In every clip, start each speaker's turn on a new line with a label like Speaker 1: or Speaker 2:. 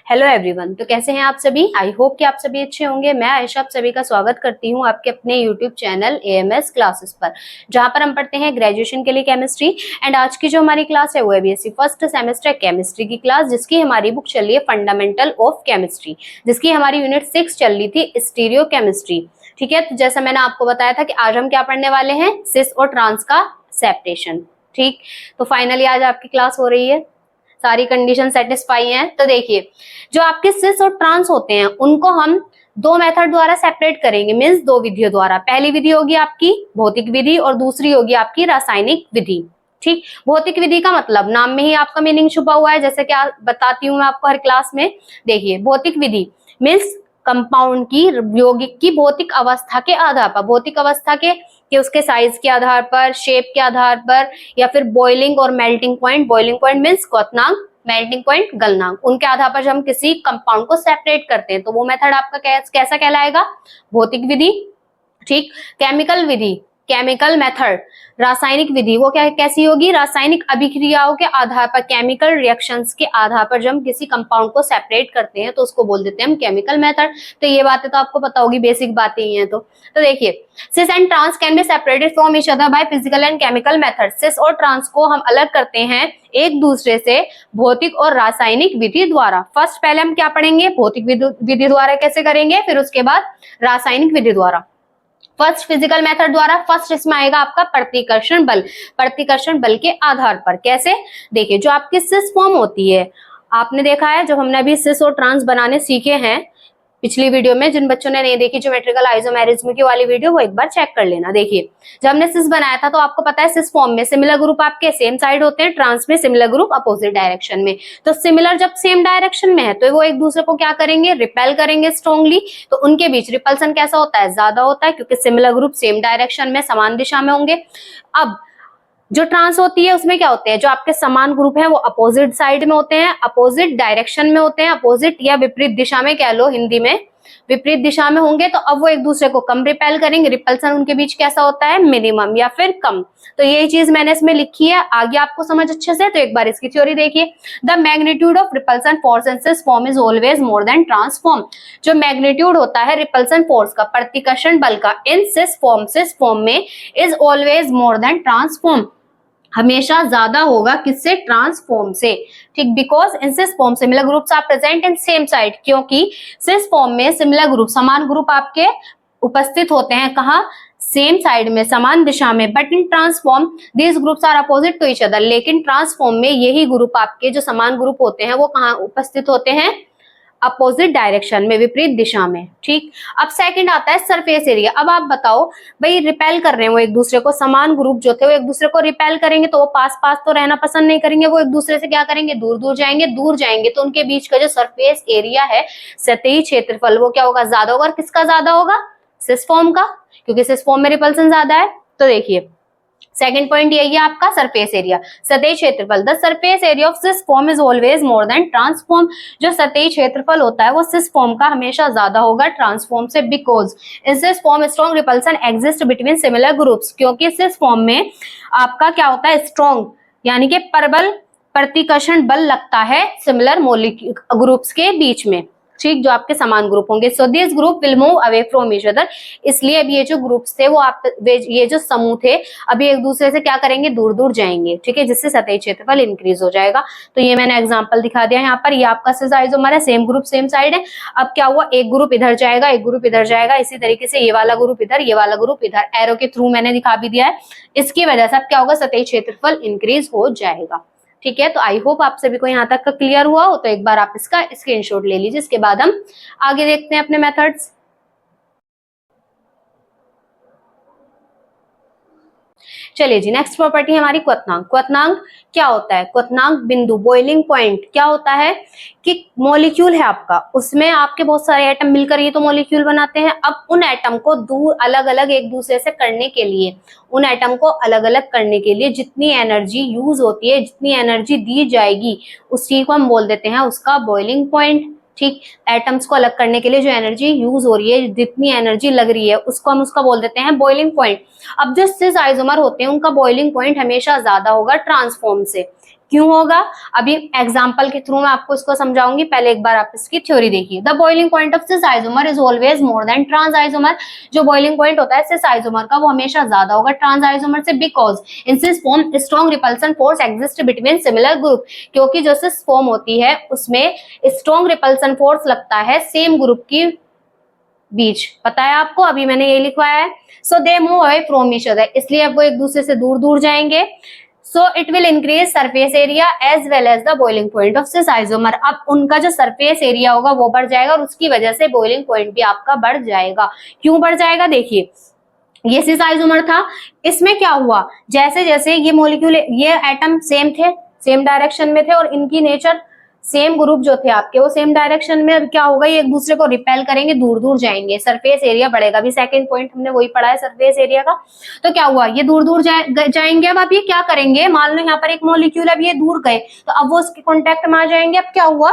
Speaker 1: Hello everyone. तो कैसे हैं आप सभी? आई होप कि आप सभी अच्छे होंगे। मैं आयशा आप सभी का स्वागत करती हूं आपके अपने यूट्यूब चैनल एएमएस क्लासेस पर, जहां पर हम पढ़ते हैं ग्रेजुएशन के लिए केमिस्ट्री। एंड आज की जो हमारी क्लास है वो है बीएससी फर्स्ट सेमेस्टर केमिस्ट्री की क्लास, जिसकी हमारी बुक चल रही है फंडामेंटल ऑफ केमिस्ट्री, जिसकी हमारी यूनिट 6 चल रही थी स्टीरियो केमिस्ट्री। ठीक है, तो जैसा मैंने आपको बताया था कि आज हम क्या पढ़ने वाले हैं, सिस और ट्रांस का सेपरेशन। ठीक, तो फाइनली आज आपकी क्लास हो रही है, सारी कंडीशन सेटिस्फाई हैं। तो देखिए, जो आपके सिस और ट्रांस होते हैं उनको हम दो मेथड द्वारा सेपरेट करेंगे, मींस दो विधियों द्वारा। पहली विधि होगी आपकी भौतिक विधि और दूसरी होगी आपकी रासायनिक विधि। ठीक, भौतिक विधि का मतलब नाम में ही आपका मीनिंग छुपा हुआ है, जैसे कि बताती हूँ मैं आपको हर क्लास में। देखिए, भौतिक विधि मीन्स कंपाउंड की यौगिक की भौतिक अवस्था के आधार पर, भौतिक अवस्था के कि उसके साइज के आधार पर, शेप के आधार पर, या फिर बॉइलिंग और melting point, boiling point means क्वथनांक, मेल्टिंग पॉइंट गलनांक, उनके आधार पर जब हम किसी कंपाउंड को सेपरेट करते हैं तो वो मेथड आपका कैसा कहलाएगा, भौतिक विधि। ठीक, केमिकल विधि, केमिकल मेथड, रासायनिक विधि वो क्या कैसी होगी, रासायनिक अभिक्रियाओं के आधार पर, केमिकल रिएक्शंस के आधार पर जब हम किसी कंपाउंड को सेपरेट करते हैं तो उसको बोल देते हैं हम केमिकल मेथड। तो ये बातें तो आपको पता होगी, बेसिक बातें ही हैं। तो देखिए, cis and trans can be separated from each other by physical and chemical method. Cis और ट्रांस को हम अलग करते हैं एक दूसरे से भौतिक और रासायनिक विधि द्वारा। फर्स्ट पहले हम क्या पढ़ेंगे, भौतिक विधि द्वारा कैसे करेंगे, फिर उसके बाद रासायनिक विधि द्वारा। फर्स्ट फिजिकल मेथड द्वारा, फर्स्ट इसमें आएगा आपका प्रतिकर्षण बल। प्रतिकर्षण बल के आधार पर कैसे, देखिए, जो आपकी सिस फॉर्म होती है, आपने देखा है जब हमने अभी सिस और ट्रांस बनाने सीखे हैं पिछली वीडियो में, जिन बच्चों ने नहीं देखी ज्योमेट्रिकल आइसोमेरिज्म की वाली वीडियो, वो एक बार चेक कर लेना। देखिए, जब हमने सिस बनाया था तो आपको पता है सिस फॉर्म में सिमिलर ग्रुप आपके सेम साइड होते हैं, ट्रांस में सिमिलर ग्रुप अपोजिट डायरेक्शन में। तो सिमिलर जब सेम डायरेक्शन में है तो वो एक दूसरे को क्या करेंगे, रिपेल करेंगे स्ट्रॉन्गली। तो उनके बीच रिपल्सन कैसा होता है, ज्यादा होता है, क्योंकि सिमिलर ग्रुप सेम डायरेक्शन में समान दिशा में होंगे। अब जो ट्रांस होती है उसमें क्या होते हैं, जो आपके समान ग्रुप हैं वो अपोजिट साइड में होते हैं, अपोजिट डायरेक्शन में होते हैं, अपोजिट या विपरीत दिशा में कह लो, हिंदी में विपरीत दिशा में होंगे। तो अब वो एक दूसरे को कम रिपेल करेंगे, रिपल्सन उनके बीच कैसा होता है, मिनिमम या फिर कम। तो यही चीज मैंने इसमें लिखी है, आगे आपको समझ अच्छे से। तो एक बार इसकी थ्योरी देखिए, the magnitude of repulsion force in cis form is always more than trans form. जो मैग्नीट्यूड होता है रिपल्सन फोर्स का, प्रतिकर्षण बल का, इन सिस फॉर्म में is always more than trans form, हमेशा ज्यादा होगा किससे, ट्रांसफॉर्म से। ठीक, because in cis form similar groups are present in same side, क्योंकि सिस फॉर्म में सिमिलर ग्रुप, समान ग्रुप आपके उपस्थित होते हैं, कहाँ, सेम साइड में, समान दिशा में। But in trans form these groups are opposite to each other, लेकिन ट्रांसफॉर्म में यही ग्रुप आपके जो समान ग्रुप होते हैं वो कहाँ उपस्थित होते हैं, अपोजिट डायरेक्शन में, विपरीत दिशा में। ठीक, अब सेकंड आता है सरफेस एरिया। अब आप बताओ भाई, रिपेल कर रहे हैं वो एक दूसरे को, समान ग्रुप जो थे वो एक दूसरे को रिपेल करेंगे तो वो पास पास तो रहना पसंद नहीं करेंगे, वो एक दूसरे से क्या करेंगे, दूर दूर जाएंगे। दूर जाएंगे तो उनके बीच का जो सरफेस एरिया है, सतही क्षेत्रफल, वो क्या होगा, ज्यादा होगा। किसका ज्यादा होगा, सिस फॉर्म का, क्योंकि सिस फॉर्म में रिपल्सन ज्यादा है। तो देखिए, सेकेंड पॉइंट यही है आपका, सरफेस एरिया, सतही क्षेत्रफल। The surface area of cis form is always more than trans form. जो सतही क्षेत्रफल होता है वो सिस फॉर्म का हमेशा ज्यादा होगा ट्रांसफॉर्म से, because in cis form strong repulsion exist between similar groups. क्योंकि सिस फॉर्म में आपका क्या होता है, स्ट्रॉन्ग यानी कि प्रबल प्रतिकर्षण बल लगता है सिमिलर मॉलिक्यूल ग्रुप्स के बीच में। ठीक, जो आपके समान ग्रुप होंगे। So this group will move away from each other. इसलिए अब ये जो ग्रुप्स थे वो ये जो समूह थे अभी एक दूसरे से क्या करेंगे, दूर दूर जाएंगे। ठीक है, जिससे सतही क्षेत्रफल इंक्रीज हो जाएगा। तो ये मैंने एग्जांपल दिखा दिया यहाँ पर। ये आपका सिस आइसोमर है, सेम ग्रुप सेम साइड है। अब क्या हुआ, एक ग्रुप इधर जाएगा, एक ग्रुप इधर जाएगा, इसी तरीके से ये वाला ग्रुप इधर, ये वाला ग्रुप इधर, एरो के थ्रू मैंने दिखा भी दिया है। इसकी वजह से अब क्या होगा, सतही क्षेत्रफल इंक्रीज हो जाएगा। ठीक है, तो आई होप आप सभी को यहाँ तक का क्लियर हुआ हो। तो एक बार आप इसका स्क्रीनशॉट ले लीजिए, इसके बाद हम आगे देखते हैं अपने मेथड्स। चलिए जी, नेक्स्ट प्रॉपर्टी हमारी क्वथनांक। क्वथनांक क्या होता है, क्वथनांक बिंदु, बॉइलिंग पॉइंट क्या होता है कि मॉलिक्यूल है आपका, उसमें आपके बहुत सारे एटम मिलकर ये तो मॉलिक्यूल बनाते हैं। अब उन एटम को दूर अलग अलग एक दूसरे से करने के लिए, उन एटम को अलग अलग करने के लिए जितनी एनर्जी यूज होती है, जितनी एनर्जी दी जाएगी, उस चीज को हम बोल देते हैं उसका बॉइलिंग पॉइंट। ठीक, एटम्स को अलग करने के लिए जो एनर्जी यूज हो रही है, जितनी एनर्जी लग रही है, उसको हम उसका बोल देते हैं बॉइलिंग पॉइंट। अब जो सिस आइसोमर होते हैं उनका बॉइलिंग पॉइंट हमेशा ज्यादा होगा ट्रांसफॉर्म से। क्यों होगा? अभी एग्जांपल के थ्रू मैं आपको इसको समझाऊंगी, पहले एक बार आप इसकी थ्योरी देखिए। The boiling point of cis isomer is always more than trans isomer. जो बॉइलिंग पॉइंट होता है सिस आइसोमर का वो हमेशा ज्यादा होगा ट्रांस आइसोमर से, because in cis form strong repulsion force exist between similar group. क्योंकि जो सिस फॉर्म होती है उसमें स्ट्रॉन्ग रिपल्सन फोर्स लगता है सेम ग्रुप की बीच। पता है आपको, अभी मैंने ये लिखवाया है। So they move away from each other, इसलिए अब वो एक दूसरे से दूर दूर जाएंगे। So it will increase surface area as well as the boiling point of cis isomer. अब उनका जो सरफेस एरिया होगा वो बढ़ जाएगा और उसकी वजह से बॉइलिंग पॉइंट भी आपका बढ़ जाएगा। क्यों बढ़ जाएगा? देखिए, ये सिस आइसोमर था, इसमें क्या हुआ, जैसे जैसे ये मॉलिक्यूल, ये एटम सेम थे, सेम डायरेक्शन में थे और इनकी नेचर सेम ग्रुप जो थे आपके वो सेम डायरेक्शन में, अब क्या होगा, ये एक दूसरे को रिपेल करेंगे, दूर दूर जाएंगे, सरफेस एरिया बढ़ेगा। अभी सेकंड पॉइंट हमने वही पढ़ा है सरफेस एरिया का। तो क्या हुआ, ये दूर दूर जाएंगे। अब आप ये क्या करेंगे, मान लो यहाँ पर एक मॉलिक्यूल, अब ये दूर गए तो अब वो उसके कॉन्टेक्ट में आ जाएंगे। अब क्या हुआ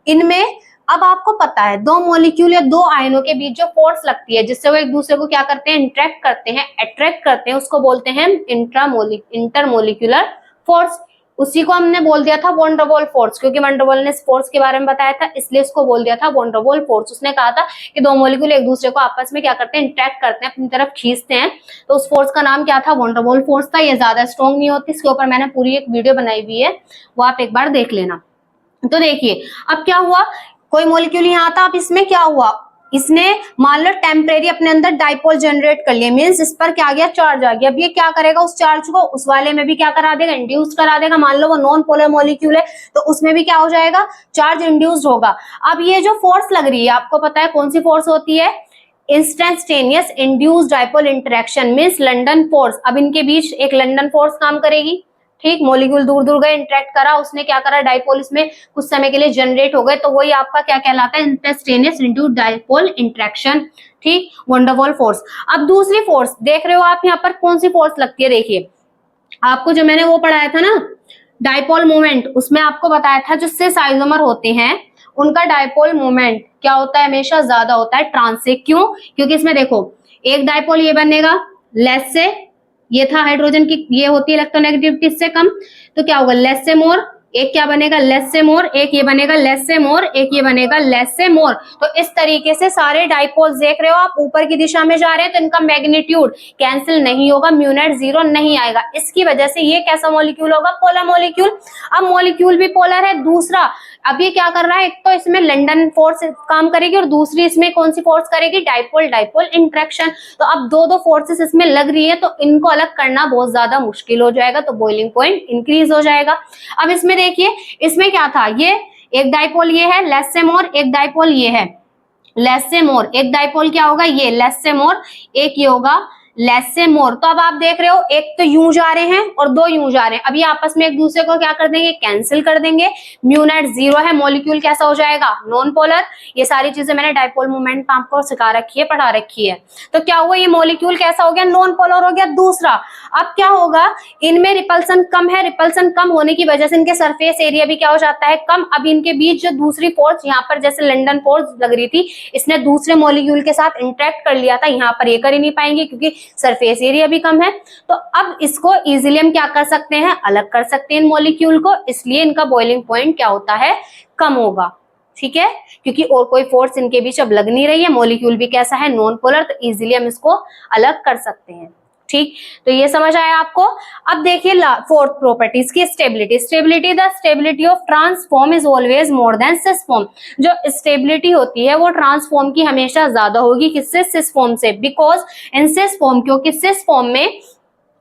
Speaker 1: इनमें, अब आपको पता है दो मॉलिक्यूल या दो आयनों के बीच जो फोर्स लगती है जिससे वो एक दूसरे को क्या करते हैं, इंटरेक्ट करते हैं, अट्रैक्ट करते हैं, उसको बोलते हैं इंटरमोलिक्यूलर फोर्स। उसी को हमने बोल दिया था वॉन डर वाल फोर्स, क्योंकि वॉन डर वाल ने फोर्स के बारे में बताया था, इसलिए इसको बोल दिया था वॉन डर वाल फोर्स। उसने कहा था कि दो मॉलिक्यूल एक दूसरे को आपस में क्या करते हैं, इंटरेक्ट करते हैं, अपनी तरफ खींचते हैं, तो उस फोर्स का नाम क्या था, वॉन डर वाल फोर्स था। ये ज्यादा स्ट्रॉन्ग नहीं होती, इसके ऊपर मैंने पूरी एक वीडियो बनाई हुई है, वो आप एक बार देख लेना। तो देखिए अब क्या हुआ, कोई मॉलिक्यूल यहाँ था, अब इसमें क्या हुआ, इसने मान लो टेम्परेरी अपने अंदर डाइपोल जनरेट कर लिया, मींस इस पर क्या आ गया, चार्ज आ गया। अब ये क्या करेगा, उस चार्ज को उस वाले में भी क्या करा देगा, इंड्यूस करा देगा। मान लो वो नॉन पोलर मॉलिक्यूल है तो उसमें भी क्या हो जाएगा, चार्ज इंड्यूस्ड होगा। अब ये जो फोर्स लग रही है आपको पता है कौन सी फोर्स होती है, instantaneous induced dipole interaction means London force. अब इनके बीच एक लंडन फोर्स काम करेगी, ठीक, मॉलिक्यूल दूर दूर गए, इंटरेक्ट करा, उसने क्या करा, डाइपोल इसमें कुछ समय के लिए जनरेट हो गए, तो वही आपका क्या कहलाता है, इंस्टेंटेनियस इंड्यूस्ड डाइपोल इंटरेक्शन, ठीक, वॉन डर वाल फोर्स। अब दूसरी फोर्स देख रहे हो आप यहाँ पर कौन सी फोर्स लगती है, देखिए आपको जो मैंने वो पढ़ाया था ना डाइपोल मोमेंट, उसमें आपको बताया था जो सिस आइसोमर होते हैं उनका डाइपोल मोमेंट क्या होता है, हमेशा ज्यादा होता है ट्रांस से। क्यों? क्योंकि इसमें देखो एक डाइपोल ये बनेगा लेस से, ये था हाइड्रोजन की, ये होती है इलेक्ट्रोनेगेटिविटी इससे कम, तो क्या होगा लेस से मोर, एक क्या बनेगा लेस से मोर, एक ये बनेगा लेस से मोर, एक ये बनेगा लेस से मोर। तो इस तरीके से सारे डाइपोल्स देख रहे हो आप ऊपर की दिशा में जा रहे हैं तो इनका मैग्नीट्यूड कैंसिल नहीं होगा, म्यू नेट जीरो नहीं आएगा। इसकी वजह से ये कैसा मॉलिक्यूल होगा, पोलर मॉलिक्यूल। अब मॉलिक्यूल भी पोलर है। दूसरा अब ये क्या कर रहा है, एक तो इसमें लंडन फोर्स काम करेगी और दूसरी इसमें कौन सी फोर्स करेगी, डाइपोल डाइपोल इंटरेक्शन। तो अब दो दो फोर्सेस इसमें लग रही है तो इनको अलग करना बहुत ज्यादा मुश्किल हो जाएगा, तो बॉइलिंग पॉइंट इंक्रीज हो जाएगा। अब इसमें देखिए इसमें क्या था, ये एक डाइपोल ये है लेस से मोर, एक डाइपोल ये है लेस से मोर, एक डाइपोल क्या होगा ये लेस से मोर, एक ये होगा लेस से मोर। तो अब आप देख रहे हो एक तो यूं जा रहे हैं और दो यूं जा रहे हैं, अभी आपस में एक दूसरे को क्या कर देंगे, कैंसिल कर देंगे, म्यू नेट जीरो है, मॉलिक्यूल कैसा हो जाएगा, नॉन पोलर। ये सारी चीजें मैंने डाइपोल मूवमेंट में आपको सिखा रखी है, पढ़ा रखी है। तो क्या हुआ, ये मॉलिक्यूल कैसा हो गया, नॉन पोलर हो गया। दूसरा अब क्या होगा, इनमें रिपल्सन कम है, रिपल्सन कम होने की वजह से इनके सरफेस एरिया भी क्या हो जाता है, कम। अब इनके बीच जो दूसरी फोर्स यहाँ पर जैसे लंडन फोर्स लग रही थी, इसने दूसरे मॉलिक्यूल के साथ इंटरेक्ट कर लिया था, यहाँ पर ये कर ही नहीं पाएंगे क्योंकि सरफेस एरिया भी कम है। तो अब इसको इजीली हम क्या कर सकते हैं, अलग कर सकते हैं इन मॉलिक्यूल को, इसलिए इनका बॉइलिंग पॉइंट क्या होता है, कम होगा, ठीक है, क्योंकि और कोई फोर्स इनके बीच अब लग नहीं रही है, मॉलिक्यूल भी कैसा है, नॉन पोलर, तो इजीली हम इसको अलग कर सकते हैं, ठीक। तो ये समझ आया आपको। अब देखिए फोर्थ प्रॉपर्टी इसकी stability. Stability, the stability of trans form is always more than cis form. जो स्टेबिलिटी होती है वो ट्रांसफॉर्म की हमेशा ज्यादा होगी, किससे, सिस फॉर्म से। बिकॉज इन सिस फॉर्म, क्योंकि सिस फॉर्म में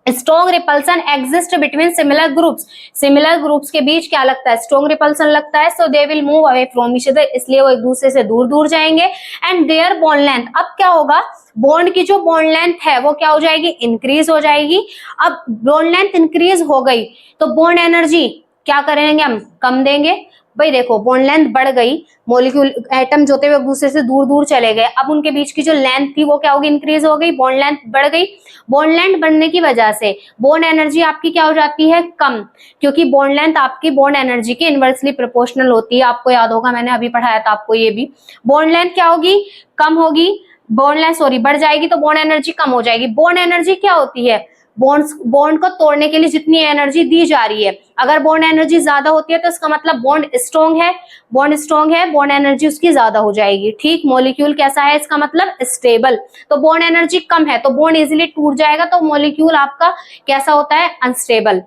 Speaker 1: strong repulsion exist between similar groups, similar groups के बीच क्या लगता है, स्ट्रॉन्ग रिपल्सन लगता है। So they will move away from each other, इसलिए वो एक दूसरे से दूर दूर जाएंगे। एंड देयर बॉन्ड लेंथ, अब क्या होगा, बॉन्ड की जो बॉन्ड लेंथ है वो क्या हो जाएगी, इंक्रीज हो जाएगी। अब बॉन्ड लेंथ इंक्रीज हो गई तो बॉन्ड एनर्जी क्या करेंगे, हम कम देंगे। भाई देखो बॉन्ड लेंथ बढ़ गई, मॉलिक्यूल एटम जो थे वो एक दूसरे से दूर दूर चले गए, अब उनके बीच की जो लेंथ थी वो क्या होगी, इंक्रीज हो गई, बॉन्ड लेंथ बढ़ गई। बॉन्ड लेंथ बढ़ने की वजह से बॉन्ड एनर्जी आपकी क्या हो जाती है, कम, क्योंकि बॉन्ड लेंथ आपकी बॉन्ड एनर्जी के इनवर्सली प्रोपोर्शनल होती है। आपको याद होगा मैंने अभी पढ़ाया था आपको ये भी। बॉन्ड लेंथ क्या होगी, कम होगी, बॉन्ड लेंथ बढ़ जाएगी तो बॉन्ड एनर्जी कम हो जाएगी। बॉन्ड एनर्जी क्या होती है, बॉन्ड को तोड़ने के लिए जितनी एनर्जी दी जा रही है, अगर बॉन्ड एनर्जी ज्यादा होती है तो इसका मतलब बॉन्ड स्ट्रॉन्ग है, बॉन्ड एनर्जी उसकी ज्यादा हो जाएगी। ठीक, मॉलिक्यूल कैसा है, इसका मतलब स्टेबल। तो बॉन्ड एनर्जी कम है तो बॉन्ड इजीली टूट जाएगा, तो मॉलिक्यूल आपका कैसा होता है, अनस्टेबल।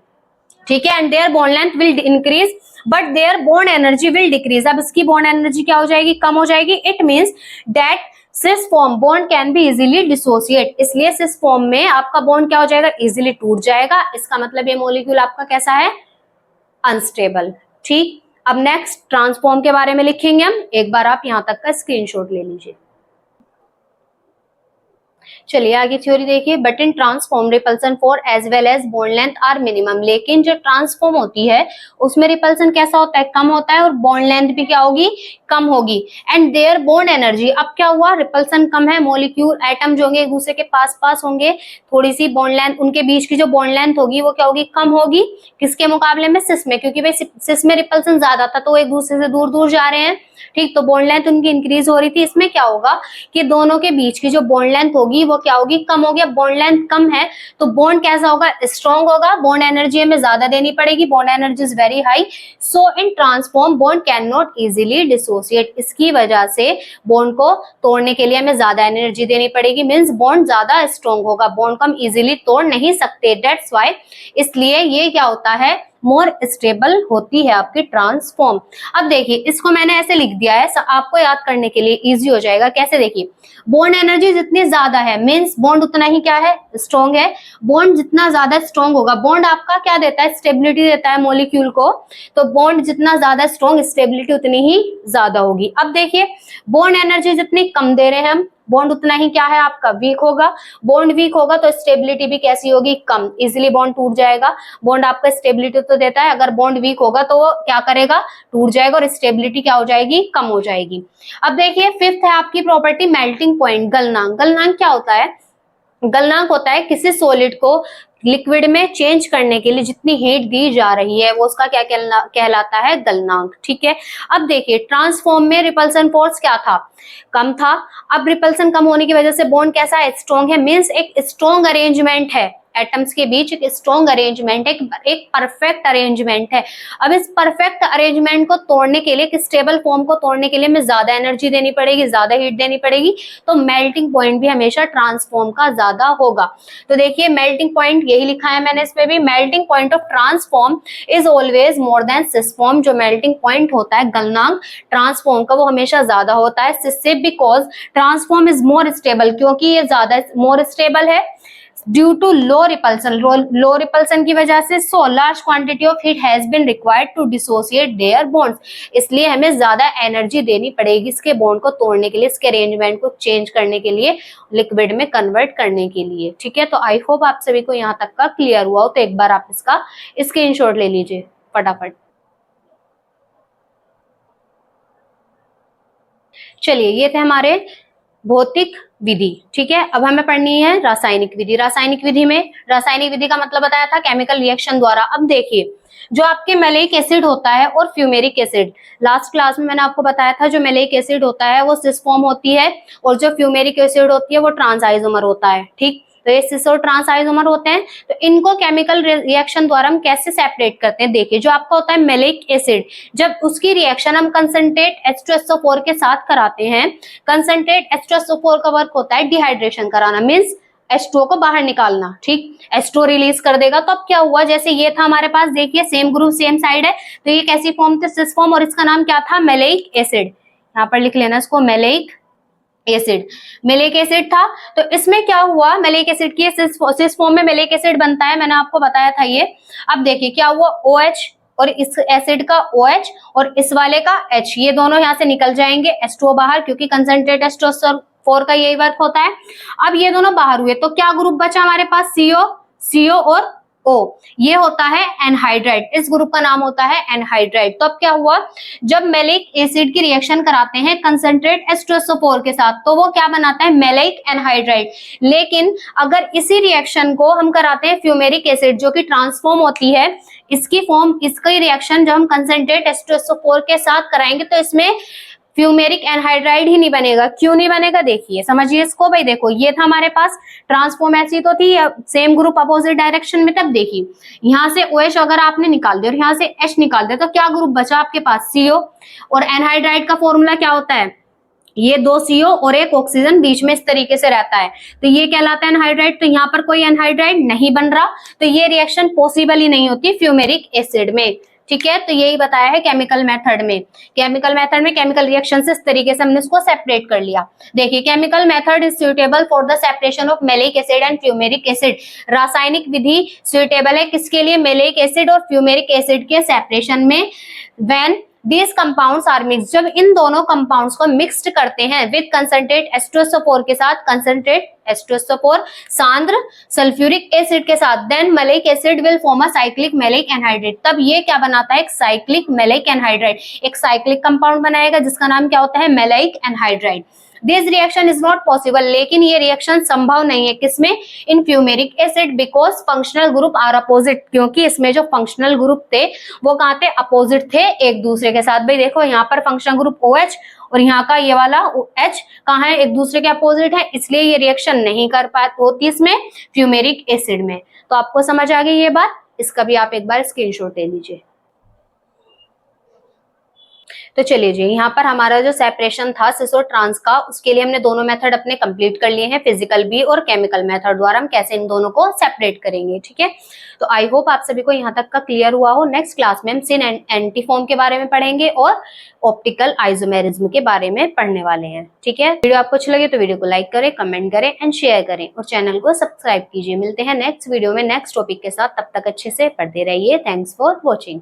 Speaker 1: ठीक है, and their bond length will increase but their bond energy will decrease. अब इसकी बॉन्ड एनर्जी क्या हो जाएगी, कम हो जाएगी। It means that cis form bond can be easily dissociate, इसलिए सिस फॉर्म में आपका बॉन्ड क्या हो जाएगा, इजीली टूट जाएगा। इसका मतलब ये मॉलिक्यूल आपका कैसा है, अनस्टेबल। ठीक, अब नेक्स्ट ट्रांसफॉर्म के बारे में लिखेंगे हम। एक बार आप यहां तक का स्क्रीनशॉट ले लीजिए। चलिए आगे थ्योरी देखिए। But in trans form repulsion for as well as bond length are minimum, लेकिन जो ट्रांसफॉर्म होती है उसमें रिपल्सन कैसा होता है, कम होता है, और बॉन्ड लेंथ भी क्या होगी, कम होगी। एंड देयर बॉन्ड एनर्जी, अब क्या हुआ, रिपल्सन कम है, मॉलिक्यूल एटम जो होंगे एक दूसरे के पास पास होंगे, थोड़ी सी बॉन्ड लेंथ, उनके बीच की जो बॉन्ड लेंथ होगी वो क्या होगी, कम होगी। किसके मुकाबले में, सिस में, क्योंकि भाई सिस में रिपल्सन ज्यादा था तो वो एक दूसरे से दूर दूर जा रहे हैं। ठीक, तो बॉन्ड लेंथ उनकी इंक्रीज हो रही थी। इसमें क्या होगा कि दोनों के बीच की जो बॉन्ड लेंथ होगी वो क्या होगी, कम होगी। अब बॉन्ड लेंथ कम है तो बॉन्ड कैसा होगा, स्ट्रॉन्ग होगा, बॉन्ड एनर्जी हमें ज्यादा देनी पड़ेगी, bond energy is very high. So in transform bond can not easily dissociate, इसकी वजह से बॉन्ड को तोड़ने के लिए हमें ज्यादा एनर्जी देनी पड़ेगी, मींस बॉन्ड ज्यादा स्ट्रॉन्ग होगा, बॉन्ड को हम इजीली तोड़ नहीं सकते। दैट्स व्हाई, इसलिए ये क्या होता है, मोर स्टेबल होती है आपकी ट्रांसफॉर्म। अब देखिए इसको मैंने ऐसे लिख दिया है, आपको याद करने के लिए इजी हो जाएगा। कैसे, देखिए बॉन्ड एनर्जी जितनी ज्यादा है मींस बॉन्ड उतना ही क्या है, स्ट्रॉन्ग है। बॉन्ड जितना ज्यादा स्ट्रॉन्ग होगा, बॉन्ड आपका क्या देता है, स्टेबिलिटी देता है मॉलिक्यूल को, तो बॉन्ड जितना ज्यादा स्ट्रॉन्ग, स्टेबिलिटी उतनी ही ज्यादा होगी। अब देखिए बॉन्ड एनर्जी जितनी कम दे रहे हैं हम, बॉन्ड उतना ही क्या है आपका, वीक होगा। बॉन्ड वीक होगा तो स्टेबिलिटी भी कैसी होगी, कम, इजिली बॉन्ड टूट जाएगा। बॉन्ड आपका स्टेबिलिटी तो देता है, अगर बॉन्ड वीक होगा तो वो क्या करेगा, टूट जाएगा, और स्टेबिलिटी क्या हो जाएगी, कम हो जाएगी। अब देखिए फिफ्थ है आपकी प्रॉपर्टी मेल्टिंग पॉइंट, गलनांक। गलनांक क्या होता है, गलनांक होता है किसी सॉलिड को लिक्विड में चेंज करने के लिए जितनी हीट दी जा रही है वो उसका क्या कहलाता है, गलनांक। ठीक है, अब देखिए ट्रांसफॉर्म में रिपल्सन फोर्स क्या था, कम था। अब रिपल्सन कम होने की वजह से बॉन्ड कैसा है, स्ट्रॉन्ग है, मींस एक स्ट्रॉन्ग अरेंजमेंट है एटम्स के बीच, एक स्ट्रॉन्ग अरेंजमेंट है, एक परफेक्ट अरेंजमेंट है। अब इस परफेक्ट अरेंजमेंट को तोड़ने के लिए, एक स्टेबल फॉर्म को तोड़ने के लिए हमें ज्यादा एनर्जी देनी पड़ेगी, ज्यादा हीट देनी पड़ेगी, तो मेल्टिंग पॉइंट भी हमेशा ट्रांसफॉर्म का ज्यादा होगा। तो देखिए मेल्टिंग पॉइंट यही लिखा है मैंने इसमें भी, melting point of trans form is always more than cis form. जो मेल्टिंग पॉइंट होता है गलनांक ट्रांसफॉर्म का, वो हमेशा ज्यादा होता है सिस से, because trans form is more stable, क्योंकि ये ज्यादा मोर स्टेबल है due to low repulsion, low repulsion की वजह से so large quantity of heat has been required to dissociate their bonds, इसलिए हमें ज्यादा एनर्जी देनी पड़ेगी इसके बॉन्ड को तोड़ने के लिए, इसके अरेंजमेंट को चेंज करने के लिए, लिक्विड में कन्वर्ट करने के लिए। ठीक है, तो आई होप आप सभी को यहाँ तक का क्लियर हुआ हो, तो एक बार आप इसका स्क्रीनशॉट ले लीजिए फटाफट। चलिए ये थे हमारे भौतिक विधि। ठीक है, अब हमें पढ़नी है रासायनिक विधि। रासायनिक विधि में, रासायनिक विधि का मतलब बताया था केमिकल रिएक्शन द्वारा। अब देखिए जो आपके मैलिक एसिड होता है और फ्यूमेरिक एसिड, लास्ट क्लास में मैंने आपको बताया था जो मैलिक एसिड होता है वो सिस फॉर्म होती है, और जो फ्यूमेरिक एसिड होती है वो ट्रांस आइसोमर होता है। ठीक, तो ये सिस और ट्रांस आइसोमर होते हैं। तो इनको केमिकल रिएक्शन द्वारा हम कैसे सेपरेट करते हैं, देखिए जो आपका होता है मैलिक एसिड, जब उसकी रिएक्शन हम कंसंट्रेट H2SO4 के साथ कराते हैं, कंसंट्रेट H2SO4 का वर्क होता है डिहाइड्रेशन कराना, मींस H2O को बाहर निकालना। ठीक, H2O रिलीज कर देगा। तो अब क्या हुआ, जैसे ये था हमारे पास, देखिए सेम ग्रुप सेम साइड है, तो ये कैसी फॉर्म थी, सिस फॉर्म, और इसका नाम क्या था, मैलिक एसिड। यहाँ पर लिख लेना इसको, मैलिक एसिड, मैलिक एसिड था। तो इसमें क्या हुआ, मैलिक एसिड की सिस फॉर्म में मैलिक एसिड बनता है, मैंने आपको बताया था ये। अब देखिए क्या हुआ, OH और इस एसिड का OH और इस वाले का H, ये दोनों यहाँ से निकल जाएंगे, H2O बाहर, क्योंकि कंसंट्रेट H2SO4 का यही वर्क होता है। अब ये दोनों बाहर हुए तो क्या ग्रुप बचा हमारे पास, CO और O, ये होता है एनहाइड्राइड, इस ग्रुप का नाम होता है एनहाइड्राइड। तो अब क्या हुआ, जब मैलिक एसिड की रिएक्शन कराते हैं कंसंट्रेट H2SO4 के साथ, तो वो क्या बनाता है, मैलिक एनहाइड्राइड। लेकिन अगर इसी रिएक्शन को हम कराते हैं फ्यूमेरिक एसिड जो कि ट्रांसफॉर्म होती है, इसकी रिएक्शन जब हम कंसंट्रेट H2SO4 के साथ कराएंगे तो इसमें फ्यूमेरिक एनहाइड्राइड ही नहीं बनेगा। क्यों नहीं बनेगा, देखिए समझिए इसको भाई। देखो ये था हमारे पास ट्रांसफॉर्मेसी तो थी, सेम ग्रुप अपोजिट डायरेक्शन में, तब देखिए यहाँ से OH अगर आपने निकाल दिया और यहाँ से H निकाल दिया तो क्या ग्रुप बचा आपके पास, CO। और एनहाइड्राइड का फॉर्मूला क्या होता है, ये 2 CO और 1 ऑक्सीजन बीच में इस तरीके से रहता है, तो ये कहलाता है एनहाइड्राइड। तो यहाँ पर कोई एनहाइड्राइड नहीं बन रहा, तो ये रिएक्शन पॉसिबल ही नहीं होती फ्यूमेरिक एसिड में। ठीक है, तो यही बताया है केमिकल मेथड में। केमिकल मेथड में केमिकल रिएक्शन से इस तरीके से हमने इसको सेपरेट कर लिया। देखिए chemical method is suitable for the separation of malic acid and fumaric acid. रासायनिक विधि सुटेबल है किसके लिए, मैलिक एसिड और फ्यूमेरिक एसिड के सेपरेशन में। When These compounds are mixed, जब इन दोनों कंपाउंड्स को मिक्स्ड करते हैं विद कंसंट्रेट H2SO4 के साथ, कंसंट्रेट H2SO4 सांद्र सल्फ्यूरिक एसिड के साथ, then maleic acid will form a cyclic maleic anhydride. तब ये क्या बनाता है, एक साइक्लिक मैलिक एनहाइड्राइड, एक साइक्लिक कंपाउंड बनाएगा जिसका नाम क्या होता है, maleic anhydride. This reaction is not possible, लेकिन ये रिएक्शन संभव नहीं है किसमें, in fumaric acid, because functional group are opposite, क्योंकि इसमें जो फंक्शनल ग्रुप थे वो कहाँ थे, अपोजिट थे एक दूसरे के साथ। भाई देखो यहाँ पर फंक्शनल ग्रुप OH और यहाँ का ये वाला H कहाँ है, एक दूसरे के अपोजिट है, इसलिए ये रिएक्शन नहीं कर पाती होती इसमें फ्यूमेरिक एसिड में। तो आपको समझ आ गई ये बात, इसका भी आप एक बार स्क्रीनशॉट ले लीजिए। तो चलिए जी, यहाँ पर हमारा जो सेपरेशन था सिस और ट्रांस का, उसके लिए हमने दोनों मेथड अपने कंप्लीट कर लिए हैं, फिजिकल भी और केमिकल मेथड द्वारा हम कैसे इन दोनों को सेपरेट करेंगे। ठीक है, तो आई होप आप सभी को यहाँ तक का क्लियर हुआ हो। नेक्स्ट क्लास में हम सिन एंटीफॉर्म के बारे में पढ़ेंगे और ऑप्टिकल आइसोमेरिज्म के बारे में पढ़ने वाले हैं। ठीक है, वीडियो आपको अच्छी लगे तो वीडियो को लाइक करें, कमेंट करें एंड शेयर करें और चैनल को सब्सक्राइब कीजिए। मिलते हैं नेक्स्ट वीडियो में नेक्स्ट टॉपिक के साथ, तब तक अच्छे से पढ़ते रहिए। Thanks for watching.